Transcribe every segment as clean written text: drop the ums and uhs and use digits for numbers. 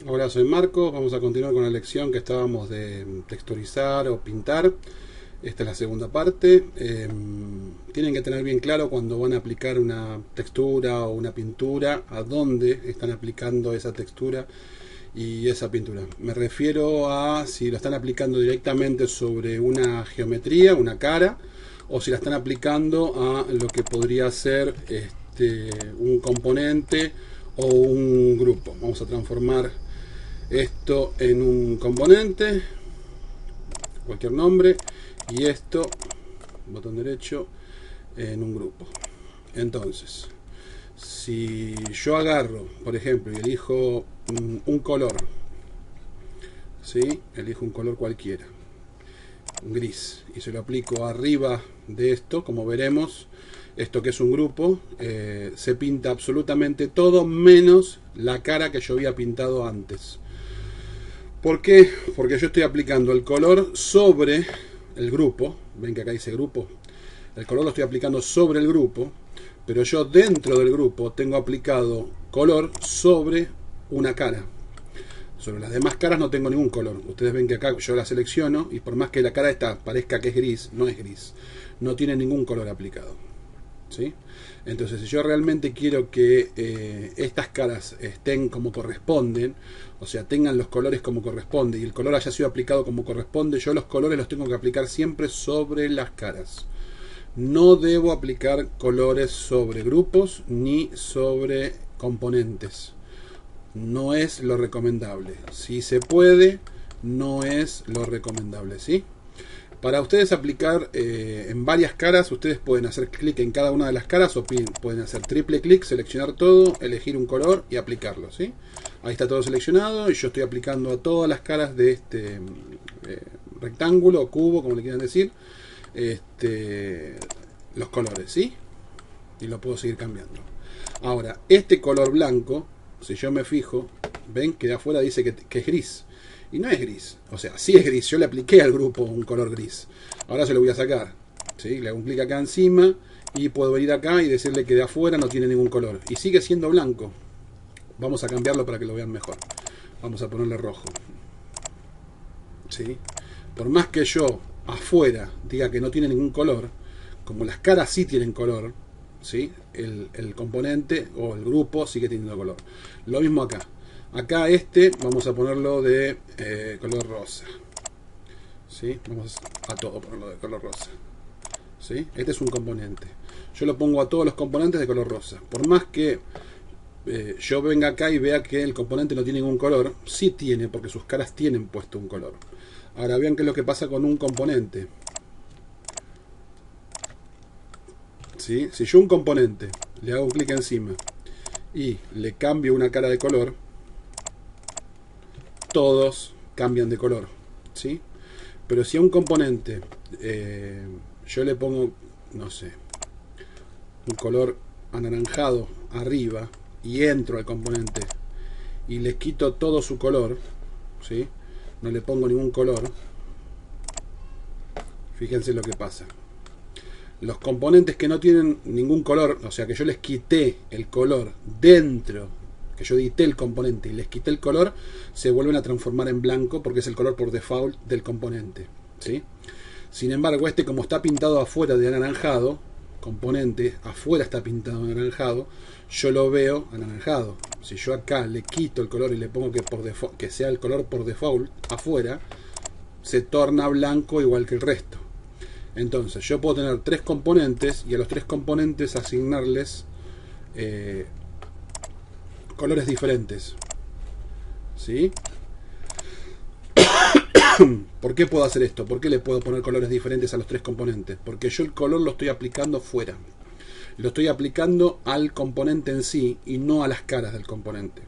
Hola, soy Marcos. Vamos a continuar con la lección que estábamos de texturizar o pintar. Esta es la segunda parte. Tienen que tener bien claro cuando van a aplicar una textura o una pintura, a dónde están aplicando esa textura y esa pintura. Me refiero a si lo están aplicando directamente sobre una geometría, una cara, o si la están aplicando a lo que podría ser un componente o un grupo. Vamos a transformar esto en un componente, cualquier nombre, y esto, botón derecho, en un grupo. Entonces, si yo agarro, por ejemplo, y elijo un color, ¿sí? Elijo un color cualquiera, un gris, y se lo aplico arriba de esto, como veremos, esto que es un grupo, se pinta absolutamente todo menos la cara que yo había pintado antes. ¿Por qué? Porque yo estoy aplicando el color sobre el grupo. Ven que acá dice grupo. El color lo estoy aplicando sobre el grupo, pero yo dentro del grupo tengo aplicado color sobre una cara. Sobre las demás caras no tengo ningún color. Ustedes ven que acá yo la selecciono y por más que la cara esta parezca que es gris, no es gris. No tiene ningún color aplicado. ¿Sí? Entonces, si yo realmente quiero que estas caras estén como corresponden, o sea, tengan los colores como corresponde y el color haya sido aplicado como corresponde, yo los colores los tengo que aplicar siempre sobre las caras. No debo aplicar colores sobre grupos ni sobre componentes. No es lo recomendable. Si se puede, no es lo recomendable, ¿sí? Para ustedes aplicar en varias caras, ustedes pueden hacer clic en cada una de las caras o pueden hacer triple clic, seleccionar todo, elegir un color y aplicarlo, ¿sí? Ahí está todo seleccionado y yo estoy aplicando a todas las caras de este rectángulo o cubo, como le quieran decir, los colores, ¿sí? Y lo puedo seguir cambiando. Ahora, este color blanco, si yo me fijo, ven que de afuera dice que es gris. Y no es gris. O sea, sí es gris. Yo le apliqué al grupo un color gris. Ahora se lo voy a sacar. ¿Sí? Le hago un clic acá encima y puedo venir acá y decirle que de afuera no tiene ningún color. Y sigue siendo blanco. Vamos a cambiarlo para que lo vean mejor. Vamos a ponerle rojo. ¿Sí? Por más que yo afuera diga que no tiene ningún color, como las caras sí tienen color, ¿sí? El componente o el grupo sigue teniendo color. Lo mismo acá. Acá vamos a ponerlo de color rosa. ¿Sí? Vamos a todo ponerlo de color rosa. ¿Sí? Este es un componente. Yo lo pongo a todos los componentes de color rosa. Por más que yo venga acá y vea que el componente no tiene ningún color, sí tiene, porque sus caras tienen puesto un color. Ahora vean qué es lo que pasa con un componente. ¿Sí? Si yo un componente le hago un clic encima y le cambio una cara de color, todos cambian de color. ¿Sí? Pero si a un componente yo le pongo, no sé, un color anaranjado arriba y entro al componente y le quito todo su color, ¿sí? No le pongo ningún color, fíjense lo que pasa. Los componentes que no tienen ningún color, o sea que yo les quité el color dentro, que yo edité el componente y les quité el color, se vuelven a transformar en blanco porque es el color por default del componente, ¿sí? Sin embargo, como está pintado afuera de anaranjado, componente, afuera está pintado anaranjado, yo lo veo anaranjado. Si yo acá le quito el color y le pongo que sea el color por default afuera, se torna blanco igual que el resto. Entonces yo puedo tener tres componentes y a los tres componentes asignarles colores diferentes. ¿Sí? ¿Por qué puedo hacer esto? ¿Por qué le puedo poner colores diferentes a los tres componentes? Porque yo el color lo estoy aplicando fuera. Lo estoy aplicando al componente en sí y no a las caras del componente.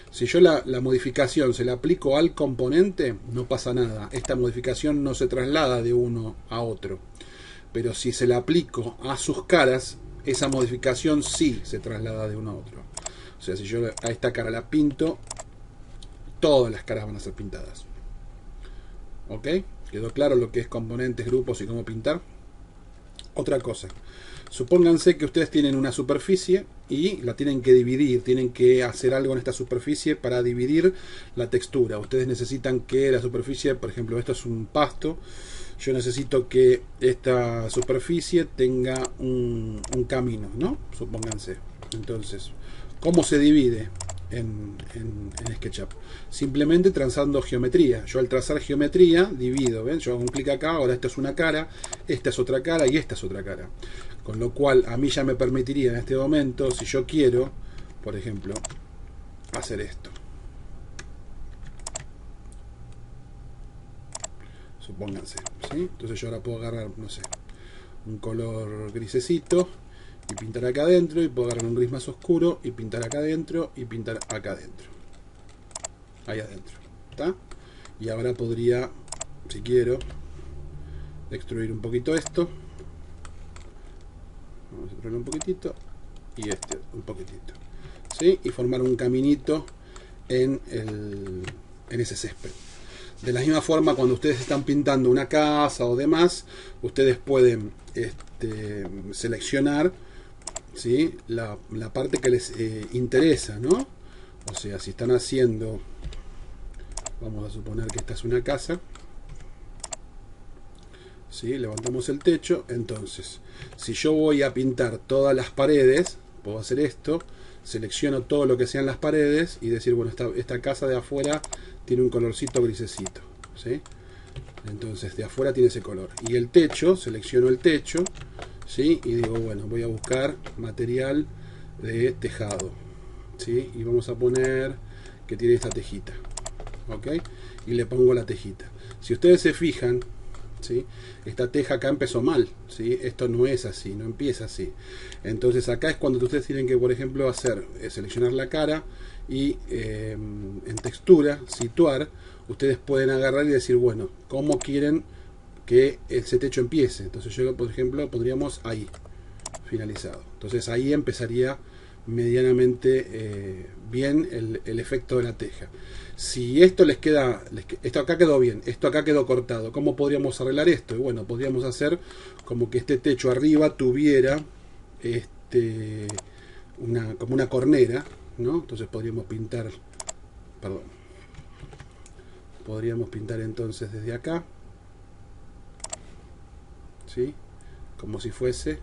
Si yo la modificación se la aplico al componente, no pasa nada. Esta modificación no se traslada de uno a otro. Pero si se la aplico a sus caras, esa modificación sí se traslada de uno a otro. O sea, si yo a esta cara la pinto, todas las caras van a ser pintadas. ¿Ok? ¿Quedó claro lo que es componentes, grupos y cómo pintar? Otra cosa, supónganse que ustedes tienen una superficie y la tienen que dividir, tienen que hacer algo en esta superficie para dividir la textura. Ustedes necesitan que la superficie, por ejemplo, esto es un pasto, yo necesito que esta superficie tenga un camino, ¿no? Supónganse. Entonces, ¿cómo se divide en SketchUp? Simplemente trazando geometría. Yo al trazar geometría divido, ¿ven? Yo hago un clic acá, ahora esta es una cara, esta es otra cara y esta es otra cara. Con lo cual a mí ya me permitiría en este momento, si yo quiero, por ejemplo, hacer esto. Supónganse, ¿sí? Entonces yo ahora puedo agarrar, no sé, un color grisecito y pintar acá adentro, y puedo agarrar un gris más oscuro y pintar acá adentro y pintar acá adentro. Ahí adentro, ¿está? Y ahora podría, si quiero, extruir un poquito esto. Vamos a extruir un poquitito y este un poquitito, ¿sí? Y formar un caminito en ese césped. De la misma forma, cuando ustedes están pintando una casa o demás, ustedes pueden seleccionar, ¿sí? la parte que les interesa, ¿no? O sea, si están haciendo, vamos a suponer que esta es una casa, ¿sí? Levantamos el techo. Entonces, si yo voy a pintar todas las paredes, puedo hacer esto, selecciono todo lo que sean las paredes y decir, bueno, esta casa de afuera tiene un colorcito grisecito, ¿sí? Entonces de afuera tiene ese color. Y el techo, selecciono el techo, ¿sí? Y digo, bueno, voy a buscar material de tejado, ¿sí? Y vamos a poner que tiene esta tejita, ¿ok? Y le pongo la tejita. Si ustedes se fijan, ¿sí? Esta teja acá empezó mal, ¿sí? Esto no es así, no empieza así. Entonces acá es cuando ustedes tienen que, por ejemplo, hacer, seleccionar la cara y en textura, situar. Ustedes pueden agarrar y decir, bueno, ¿cómo quieren que ese techo empiece? Entonces yo, por ejemplo, pondríamos ahí, finalizado. Entonces ahí empezaría medianamente bien el efecto de la teja. Si esto les queda, esto acá quedó bien, esto acá quedó cortado, ¿cómo podríamos arreglar esto? Y bueno, podríamos hacer como que este techo arriba tuviera como una cornera, ¿no? Entonces podríamos pintar, perdón, podríamos pintar entonces desde acá, ¿sí? Como si fuese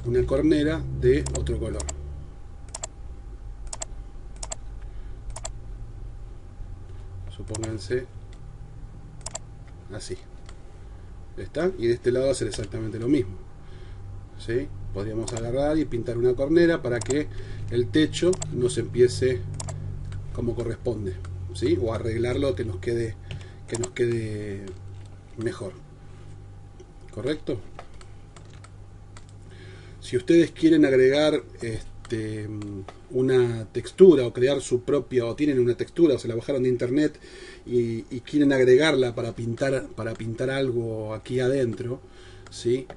una cornera de otro color. Supónganse así. ¿Está? Y de este lado hacer exactamente lo mismo, ¿sí? Podríamos agarrar y pintar una cornera para que el techo nos empiece como corresponde, ¿sí? O arreglarlo que nos quede mejor. ¿Correcto? Si ustedes quieren agregar una textura o crear su propia, o tienen una textura o se la bajaron de internet y quieren agregarla para pintar algo aquí adentro, ¿sí?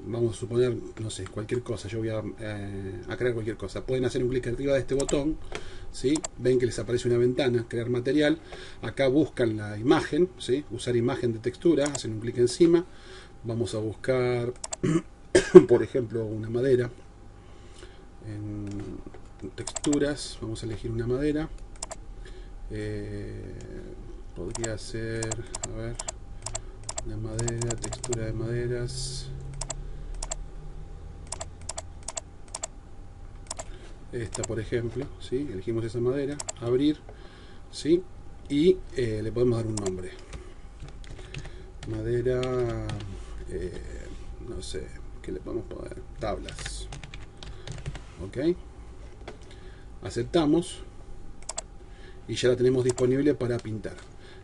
Vamos a suponer, no sé, cualquier cosa. Yo voy a crear cualquier cosa. Pueden hacer un clic arriba de este botón, ¿sí? Ven que les aparece una ventana, crear material. Acá buscan la imagen, ¿sí? Usar imagen de textura, hacen un clic encima. Vamos a buscar por ejemplo una madera. En texturas vamos a elegir una madera. Podría ser, a ver, una madera, textura de maderas. Esta, por ejemplo, ¿sí? Elegimos esa madera, abrir, ¿sí? Y le podemos dar un nombre. Madera, no sé, ¿qué le podemos poner? Tablas. Ok. Aceptamos. Y ya la tenemos disponible para pintar.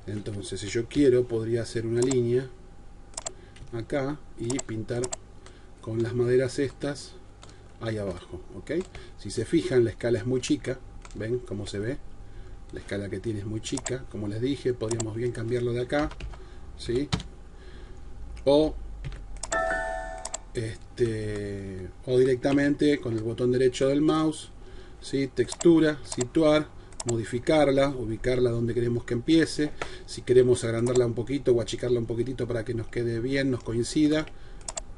Entonces, si yo quiero, podría hacer una línea acá y pintar con las maderas estas ahí abajo, ¿ok? Si se fijan, la escala es muy chica. ¿Ven cómo se ve? La escala que tiene es muy chica. Como les dije, podríamos bien cambiarlo de acá, ¿sí? O directamente con el botón derecho del mouse, ¿sí? Textura, situar, modificarla, ubicarla donde queremos que empiece, si queremos agrandarla un poquito o achicarla un poquitito para que nos quede bien, nos coincida,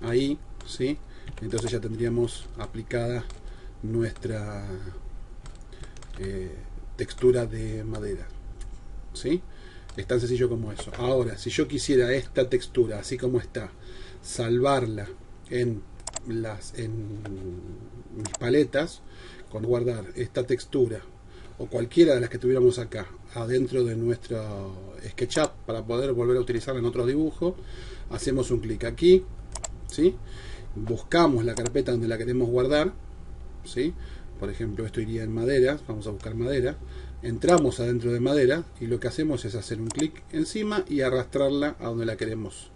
ahí, ¿sí? Entonces ya tendríamos aplicada nuestra textura de madera, ¿sí? Es tan sencillo como eso. Ahora, si yo quisiera esta textura así como está, salvarla en mis paletas, con guardar esta textura o cualquiera de las que tuviéramos acá adentro de nuestro SketchUp para poder volver a utilizarla en otros dibujos, hacemos un clic aquí, ¿sí? Buscamos la carpeta donde la queremos guardar, ¿sí? Por ejemplo, esto iría en madera, vamos a buscar madera, entramos adentro de madera y lo que hacemos es hacer un clic encima y arrastrarla a donde la queremos.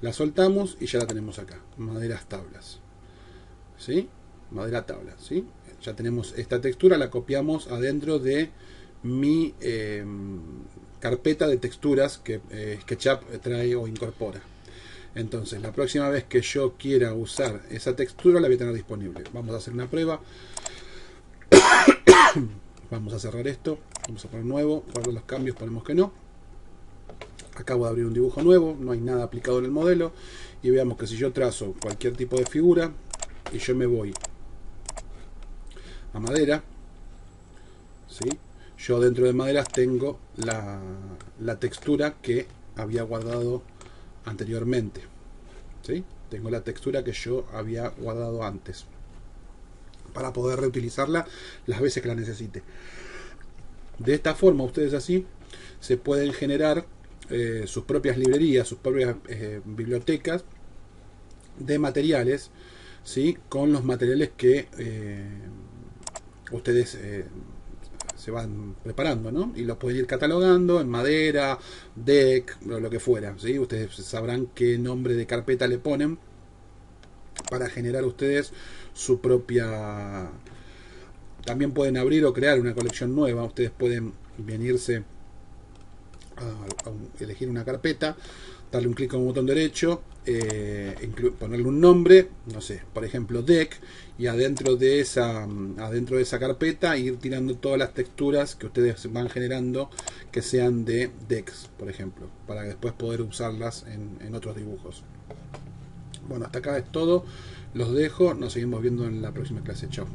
La soltamos y ya la tenemos acá, maderas tablas, ¿sí? Madera tabla, ¿sí? Ya tenemos esta textura, la copiamos adentro de mi carpeta de texturas que SketchUp trae o incorpora. Entonces, la próxima vez que yo quiera usar esa textura, la voy a tener disponible. Vamos a hacer una prueba. Vamos a cerrar esto. Vamos a poner nuevo. Guardar los cambios, ponemos que no. Acabo de abrir un dibujo nuevo. No hay nada aplicado en el modelo. Y veamos que si yo trazo cualquier tipo de figura y yo me voy a madera, ¿sí? Yo dentro de maderas tengo la textura que había guardado anteriormente, ¿sí? Tengo la textura que yo había guardado antes para poder reutilizarla las veces que la necesite. De esta forma, ustedes así se pueden generar sus propias librerías, sus propias bibliotecas de materiales, ¿sí? Con los materiales que ustedes se van preparando, ¿no? Y los pueden ir catalogando en madera, deck, lo que fuera, ¿sí? Ustedes sabrán qué nombre de carpeta le ponen para generar ustedes su propia. También pueden abrir o crear una colección nueva. Ustedes pueden venirse a elegir una carpeta, darle un clic con un botón derecho, ponerle un nombre, no sé, por ejemplo deck, y adentro de esa carpeta ir tirando todas las texturas que ustedes van generando que sean de decks, por ejemplo, para después poder usarlas en otros dibujos. Bueno, hasta acá es todo, los dejo, nos seguimos viendo en la próxima clase, chao.